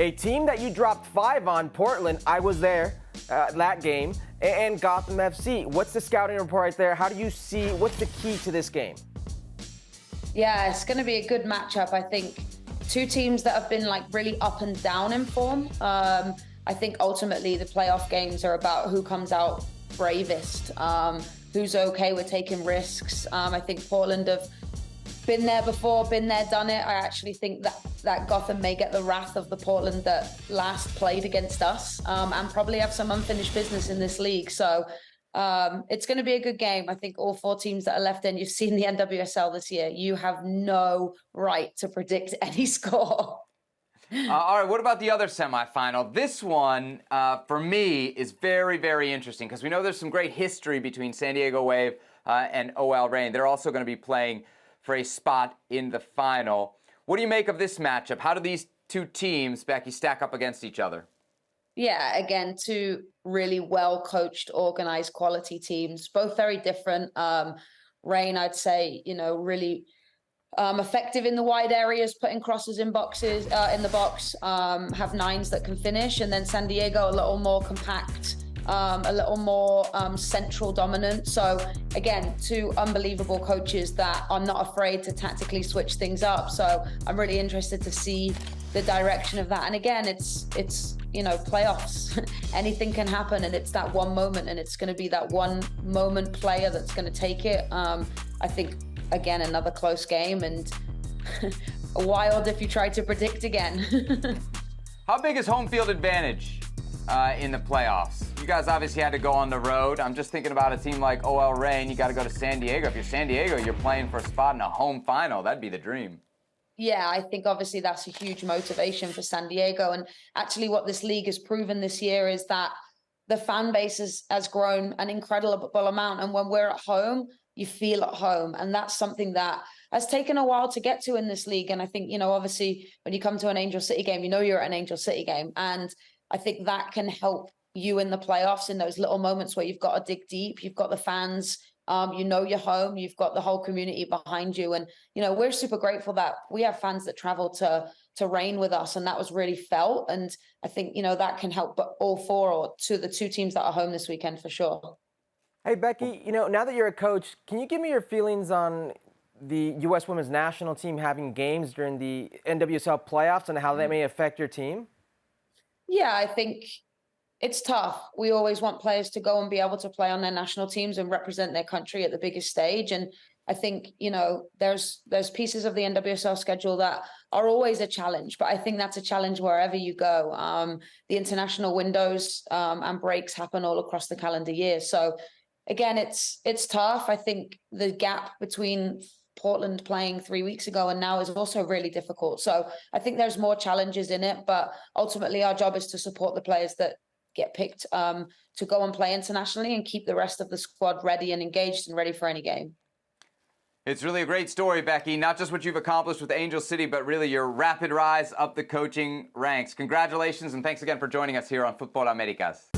A team that you dropped 5 on, Portland, I was there that game, and Gotham FC. What's the scouting report right there? How do you see, what's the key to this game? Yeah, it's going to be a good matchup. I think two teams that have been like really up and down in form. I think ultimately the playoff games are about who comes out bravest, who's okay with taking risks. I think Portland have been there before, been there, done it. I actually think that Gotham may get the wrath of the Portland that last played against us, and probably have some unfinished business in this league. So it's going to be a good game. I think all 4 teams that are left in, you've seen the NWSL this year. You have no right to predict any score. All right, what about the other semifinal? This one, for me, is very, very interesting because we know there's some great history between San Diego Wave and OL Reign. They're also going to be playing for a spot in the final. What do you make of this matchup? How do these two teams, Becki, stack up against each other? Yeah, again, two really well-coached, organized, quality teams, both very different. Reign, I'd say, really effective in the wide areas, putting crosses in boxes, in the box, have 9s that can finish. And then San Diego, a little more compact, a little more central dominant. So again, 2 unbelievable coaches that are not afraid to tactically switch things up. So I'm really interested to see the direction of that. And again, it's playoffs. Anything can happen, and it's that one moment, and it's going to be that one moment player that's going to take it. I think, again, another close game, and wild if you try to predict again. How big is HomeField Advantage in the playoffs? You guys obviously had to go on the road. I'm just thinking about a team like OL Reign. You got to go to San Diego. If you're San Diego, you're playing for a spot in a home final. That'd be the dream. Yeah, I think obviously that's a huge motivation for San Diego. And actually what this league has proven this year is that the fan base has grown an incredible amount. And when we're at home, you feel at home. And that's something that has taken a while to get to in this league. And I think, obviously when you come to an Angel City game, you're at an Angel City game. And I think that can help you in the playoffs in those little moments where you've got to dig deep. You've got the fans, you're home, you've got the whole community behind you. And, we're super grateful that we have fans that travel to Reign with us. And that was really felt. And I think, that can help all 4 or the 2 teams that are home this weekend for sure. Hey, Becki, now that you're a coach, can you give me your feelings on the U.S. Women's National Team having games during the NWSL playoffs and how that may affect your team? Yeah, I think it's tough. We always want players to go and be able to play on their national teams and represent their country at the biggest stage. And I think, there's pieces of the NWSL schedule that are always a challenge, but I think that's a challenge wherever you go. The international windows and breaks happen all across the calendar year. So again, it's tough. I think the gap between Portland playing 3 weeks ago and now is also really difficult. So I think there's more challenges in it, but ultimately our job is to support the players that get picked to go and play internationally and keep the rest of the squad ready and engaged and ready for any game. It's really a great story, Becki, not just what you've accomplished with Angel City, but really your rapid rise up the coaching ranks. Congratulations, and thanks again for joining us here on Futbol Americas.